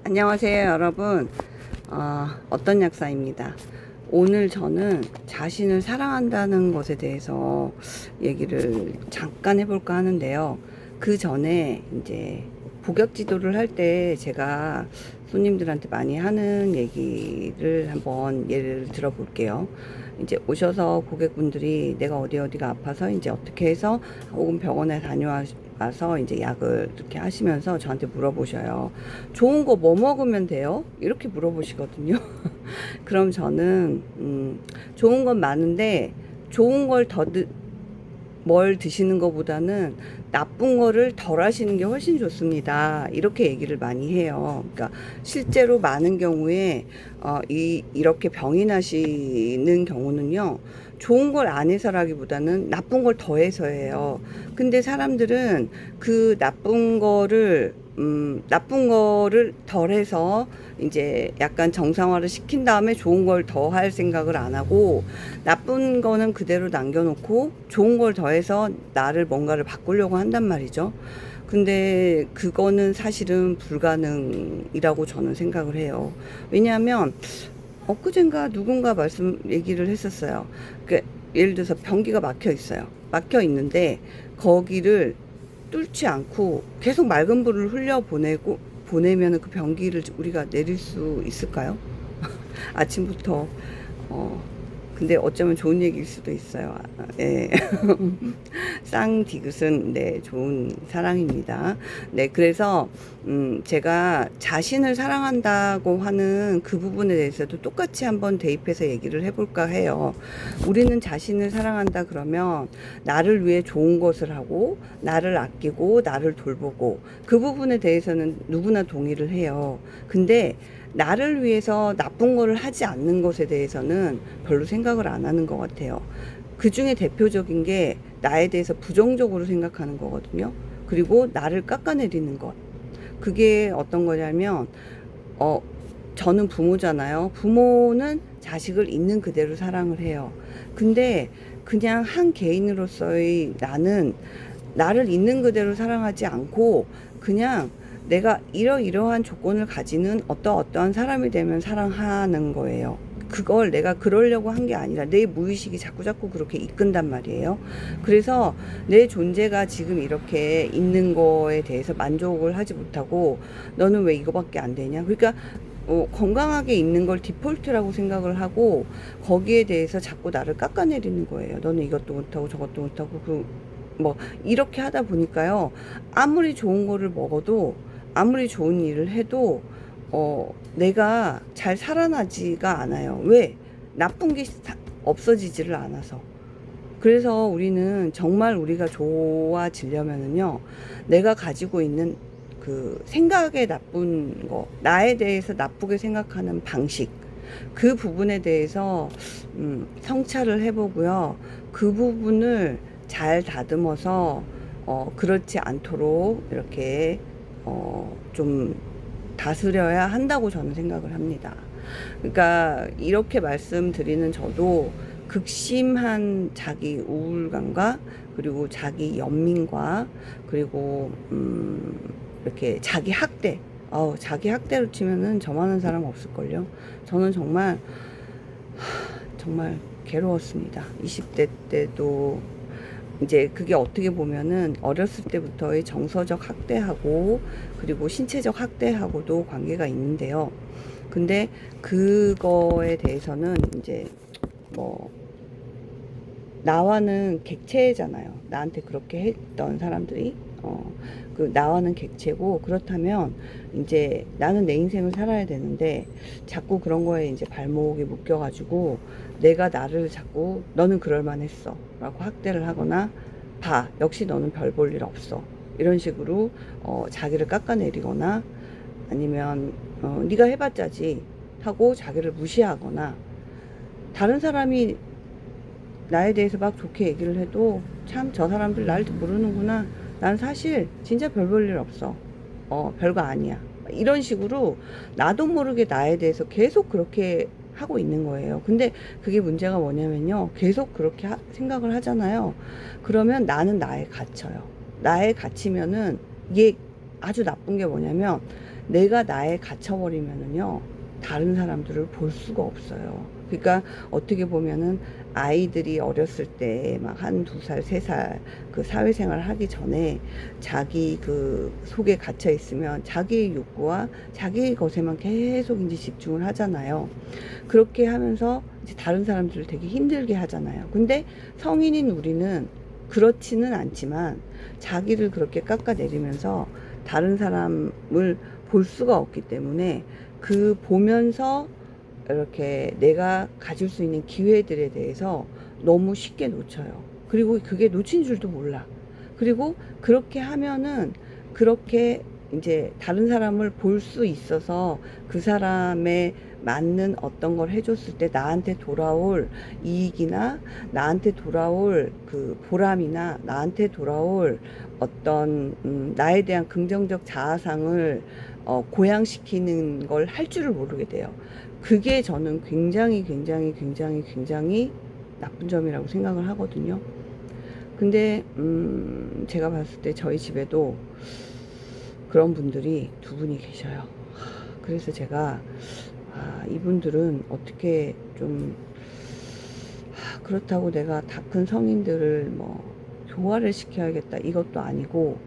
안녕하세요 여러분. 어떤 약사입니다. 오늘 저는 자신을 사랑한다는 것에 대해서 얘기를 잠깐 해볼까 하는데요. 그 전에 이제 복약 지도를 할 때 제가 손님들한테 많이 하는 얘기를 한번 예를 들어 볼게요. 이제 오셔서 고객분들이 내가 어디가 아파서 이제 어떻게 해서 혹은 병원에 다녀와서 이제 약을 이렇게 하시면서 저한테 물어보셔요. 좋은 거 뭐 먹으면 돼요? 이렇게 물어보시거든요. 그럼 저는 좋은 건 많은데 좋은 걸 뭘 드시는 것보다는 나쁜 거를 덜 하시는 게 훨씬 좋습니다. 이렇게 얘기를 많이 해요. 그러니까 실제로 많은 경우에 이렇게 병이 나시는 경우는요. 좋은 걸 안 해서라기보다는 나쁜 걸 더해서예요. 근데 사람들은 그 나쁜 거를 덜해서 이제 약간 정상화를 시킨 다음에 좋은 걸 더 할 생각을 안 하고 나쁜 거는 그대로 남겨놓고 좋은 걸 더해서 나를 뭔가를 바꾸려고 한단 말이죠. 근데 그거는 사실은 불가능이라고 저는 생각을 해요. 왜냐하면 엊그젠가 누군가 얘기를 했었어요. 예를 들어서 변기가 막혀 있어요. 막혀 있는데 거기를 뚫지 않고 계속 맑은 물을 보내면 그 변기를 우리가 내릴 수 있을까요? 아침부터 근데 어쩌면 좋은 얘기일 수도 있어요. 예. 쌍디귿은 네, 좋은 사랑입니다. 네, 그래서 제가 자신을 사랑한다고 하는 그 부분에 대해서도 똑같이 한번 대입해서 얘기를 해볼까 해요. 우리는 자신을 사랑한다 그러면 나를 위해 좋은 것을 하고 나를 아끼고 나를 돌보고 그 부분에 대해서는 누구나 동의를 해요. 근데 나를 위해서 나쁜 거를 하지 않는 것에 대해서는 별로 생각을 안 하는 것 같아요. 그 중에 대표적인 게 나에 대해서 부정적으로 생각하는 거거든요. 그리고 나를 깎아내리는 것. 그게 어떤 거냐면, 저는 부모잖아요. 부모는 자식을 있는 그대로 사랑을 해요. 근데 그냥 한 개인으로서의 나는 나를 있는 그대로 사랑하지 않고 그냥 내가 이러이러한 조건을 가지는 어떠한 사람이 되면 사랑하는 거예요. 그걸 내가 그러려고 한 게 아니라 내 무의식이 자꾸 그렇게 이끈단 말이에요. 그래서 내 존재가 지금 이렇게 있는 거에 대해서 만족을 하지 못하고 너는 왜 이거밖에 안 되냐? 그러니까 건강하게 있는 걸 디폴트라고 생각을 하고 거기에 대해서 자꾸 나를 깎아내리는 거예요. 너는 이것도 못하고 저것도 못하고 이렇게 하다 보니까요. 아무리 좋은 거를 먹어도 아무리 좋은 일을 해도 내가 잘 살아나지가 않아요. 왜? 나쁜 게 없어지지를 않아서. 그래서 우리는 정말 우리가 좋아지려면은요, 내가 가지고 있는 그 생각에 나쁜 거, 나에 대해서 나쁘게 생각하는 방식, 그 부분에 대해서 성찰을 해보고요. 그 부분을 잘 다듬어서 그렇지 않도록 이렇게 좀 다스려야 한다고 저는 생각을 합니다. 그러니까 이렇게 말씀드리는 저도 극심한 자기 우울감과 그리고 자기 연민과 그리고 이렇게 자기 학대 자기 학대로 치면은 저만한 사람 없을걸요. 저는 정말 괴로웠습니다. 20대 때도 이제 그게 어떻게 보면은 어렸을 때부터의 정서적 학대하고 그리고 신체적 학대하고도 관계가 있는데요. 근데 그거에 대해서는 이제 나와는 객체잖아요. 나한테 그렇게 했던 사람들이 그 나와는 객체고, 그렇다면 이제 나는 내 인생을 살아야 되는데 자꾸 그런 거에 이제 발목이 묶여가지고 내가 나를 자꾸 너는 그럴 만했어 라고 학대를 하거나 역시 너는 별 볼 일 없어 이런 식으로 자기를 깎아내리거나 아니면 네가 해봤자지 하고 자기를 무시하거나, 다른 사람이 나에 대해서 막 좋게 얘기를 해도 참 저 사람들 날 모르는구나, 난 사실 진짜 별 볼 일 없어, 별거 아니야, 이런 식으로 나도 모르게 나에 대해서 계속 그렇게 하고 있는 거예요. 근데 그게 문제가 뭐냐면요, 계속 그렇게 생각을 하잖아요. 그러면 나는 나에 갇혀요. 나에 갇히면은 이게 아주 나쁜 게 뭐냐면 내가 나에 갇혀버리면은요, 다른 사람들을 볼 수가 없어요. 그러니까 어떻게 보면은 아이들이 어렸을 때 막 한 두 살, 세 살 그 사회생활 하기 전에 자기 그 속에 갇혀 있으면 자기의 욕구와 자기의 것에만 계속 이제 집중을 하잖아요. 그렇게 하면서 이제 다른 사람들을 되게 힘들게 하잖아요. 근데 성인인 우리는 그렇지는 않지만 자기를 그렇게 깎아내리면서 다른 사람을 볼 수가 없기 때문에 그 보면서 이렇게 내가 가질 수 있는 기회들에 대해서 너무 쉽게 놓쳐요. 그리고 그게 놓친 줄도 몰라. 그리고 그렇게 하면은 그렇게 이제 다른 사람을 볼 수 있어서 그 사람의 맞는 어떤 걸 해줬을 때 나한테 돌아올 이익이나 나한테 돌아올 그 보람이나 나한테 돌아올 어떤 나에 대한 긍정적 자아상을 고양시키는 걸 할 줄을 모르게 돼요. 그게 저는 굉장히 나쁜 점이라고 생각을 하거든요. 근데 제가 봤을 때 저희 집에도 그런 분들이 두 분이 계셔요. 그래서 제가 이분들은 어떻게 좀 그렇다고 내가 다 큰 성인들을 뭐 교화를 시켜야겠다 이것도 아니고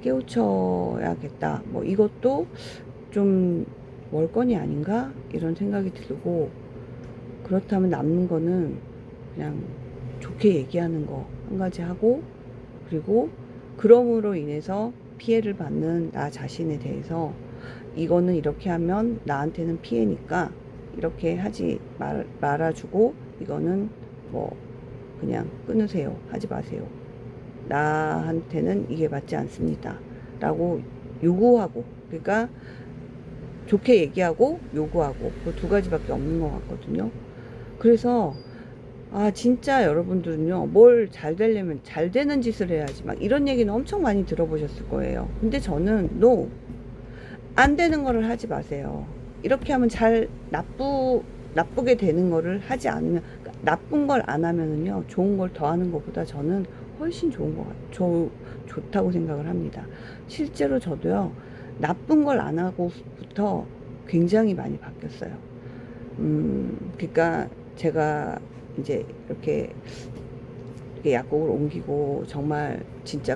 깨우쳐야겠다 뭐 이것도 좀 월권이 아닌가 이런 생각이 들고, 그렇다면 남는 거는 그냥 좋게 얘기하는 거 한 가지 하고, 그리고 그럼으로 인해서 피해를 받는 나 자신에 대해서 이거는 이렇게 하면 나한테는 피해니까 이렇게 하지 말아주고, 이거는 뭐 그냥 끊으세요, 하지 마세요, 나한테는 이게 맞지 않습니다 라고 요구하고, 그러니까 좋게 얘기하고 요구하고 그 두 가지밖에 없는 것 같거든요. 그래서 진짜 여러분들은요, 뭘 잘 되려면 잘 되는 짓을 해야지 막 이런 얘기는 엄청 많이 들어보셨을 거예요. 근데 저는 no, 안 되는 거를 하지 마세요. 이렇게 하면 나쁘게 되는 거를 하지 않으면, 그러니까 나쁜 걸 안 하면은요, 좋은 걸 더 하는 것보다 저는 훨씬 좋은 것 같아요. 좋다고 생각을 합니다. 실제로 저도요, 나쁜 걸 안 하고부터 굉장히 많이 바뀌었어요. 그러니까 제가 이제 이렇게 약국을 옮기고 정말 진짜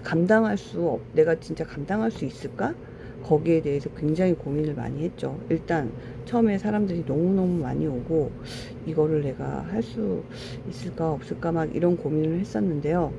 내가 진짜 감당할 수 있을까? 거기에 대해서 굉장히 고민을 많이 했죠. 일단 처음에 사람들이 너무너무 많이 오고 이거를 내가 할 수 있을까 없을까 막 이런 고민을 했었는데요.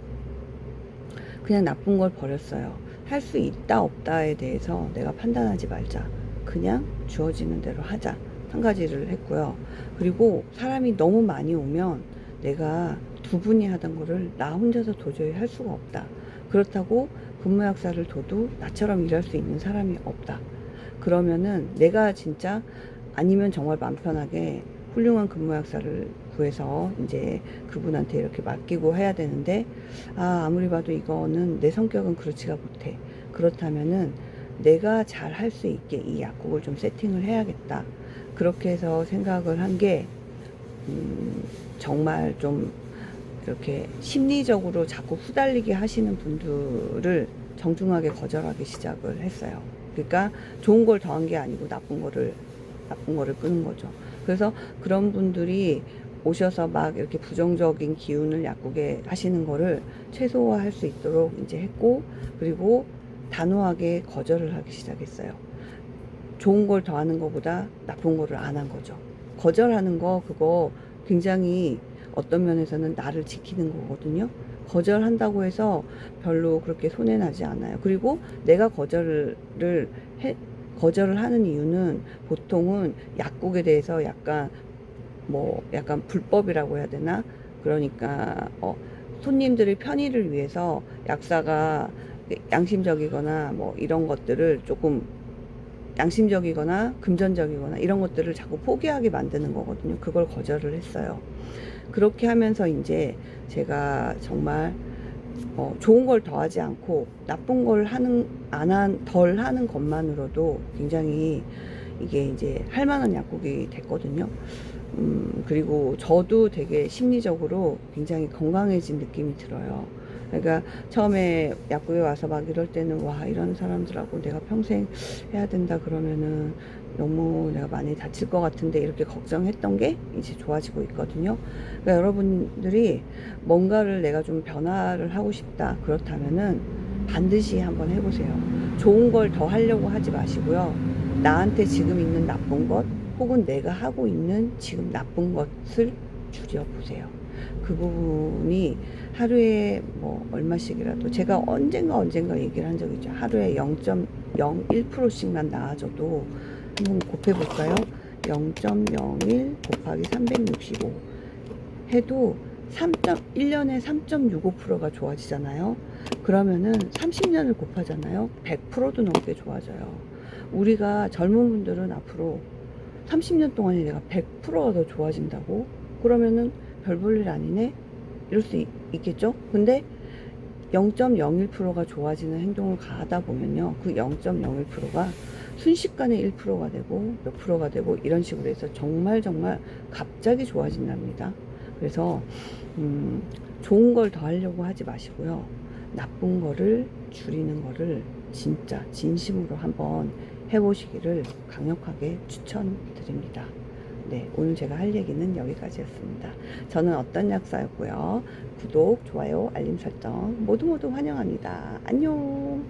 그냥 나쁜 걸 버렸어요. 할 수 있다 없다에 대해서 내가 판단하지 말자. 그냥 주어지는 대로 하자. 한 가지를 했고요. 그리고 사람이 너무 많이 오면 내가 두 분이 하던 거를 나 혼자서 도저히 할 수가 없다. 그렇다고 근무약사를 둬도 나처럼 일할 수 있는 사람이 없다. 그러면은 내가 진짜, 아니면 정말 맘 편하게 훌륭한 근무약사를 구해서 이제 그분한테 이렇게 맡기고 해야 되는데, 아무리 봐도 이거는 내 성격은 그렇지가 못해. 그렇다면은 내가 잘 할 수 있게 이 약국을 좀 세팅을 해야겠다. 그렇게 해서 생각을 한 게, 정말 좀 이렇게 심리적으로 자꾸 후달리게 하시는 분들을 정중하게 거절하기 시작을 했어요. 그러니까 좋은 걸 더한 게 아니고 나쁜 거를 끄는 거죠. 그래서 그런 분들이 오셔서 막 이렇게 부정적인 기운을 약국에 하시는 거를 최소화할 수 있도록 이제 했고, 그리고 단호하게 거절을 하기 시작했어요. 좋은 걸 더하는 것보다 나쁜 거를 안 한 거죠. 거절하는 거, 그거 굉장히 어떤 면에서는 나를 지키는 거거든요. 거절한다고 해서 별로 그렇게 손해나지 않아요. 그리고 내가 거절을 하는 이유는 보통은 약국에 대해서 약간 불법이라고 해야 되나? 그러니까 손님들의 편의를 위해서 약사가 양심적이거나 뭐 이런 것들을 조금 양심적이거나 금전적이거나 이런 것들을 자꾸 포기하게 만드는 거거든요. 그걸 거절을 했어요. 그렇게 하면서 이제 제가 정말 좋은 걸 더하지 않고 나쁜 걸 덜 하는 것만으로도 굉장히 이게 이제 할 만한 약국이 됐거든요. 그리고 저도 되게 심리적으로 굉장히 건강해진 느낌이 들어요. 그러니까 처음에 약국에 와서 막 이럴 때는 와, 이런 사람들하고 내가 평생 해야 된다 그러면은 너무 내가 많이 다칠 것 같은데 이렇게 걱정했던 게 이제 좋아지고 있거든요. 그러니까 여러분들이 뭔가를 내가 좀 변화를 하고 싶다 그렇다면은 반드시 한번 해보세요. 좋은 걸 더 하려고 하지 마시고요. 나한테 지금 있는 나쁜 것 혹은 내가 하고 있는 지금 나쁜 것을 줄여보세요. 그 부분이 하루에 뭐 얼마씩이라도, 제가 언젠가 얘기를 한 적이 있죠. 하루에 0.01%씩만 나아져도 한번 곱해볼까요? 0.01 곱하기 365 해도 1년에 3.65%가 좋아지잖아요. 그러면은 30년을 곱하잖아요. 100%도 넘게 좋아져요. 우리가 젊은 분들은 앞으로 30년 동안에 내가 100%가 더 좋아진다고? 그러면은 별 볼 일 아니네? 이럴 수 있겠죠? 근데 0.01%가 좋아지는 행동을 가하다 보면요. 그 0.01%가 순식간에 1%가 되고 몇 프로가 되고 이런 식으로 해서 정말 갑자기 좋아진답니다. 그래서 좋은 걸 더 하려고 하지 마시고요. 나쁜 거를 줄이는 거를 진짜 진심으로 한번 해보시기를 강력하게 추천드립니다. 네, 오늘 제가 할 얘기는 여기까지였습니다. 저는 어떤 약사였고요. 구독, 좋아요, 알림 설정 모두 환영합니다. 안녕.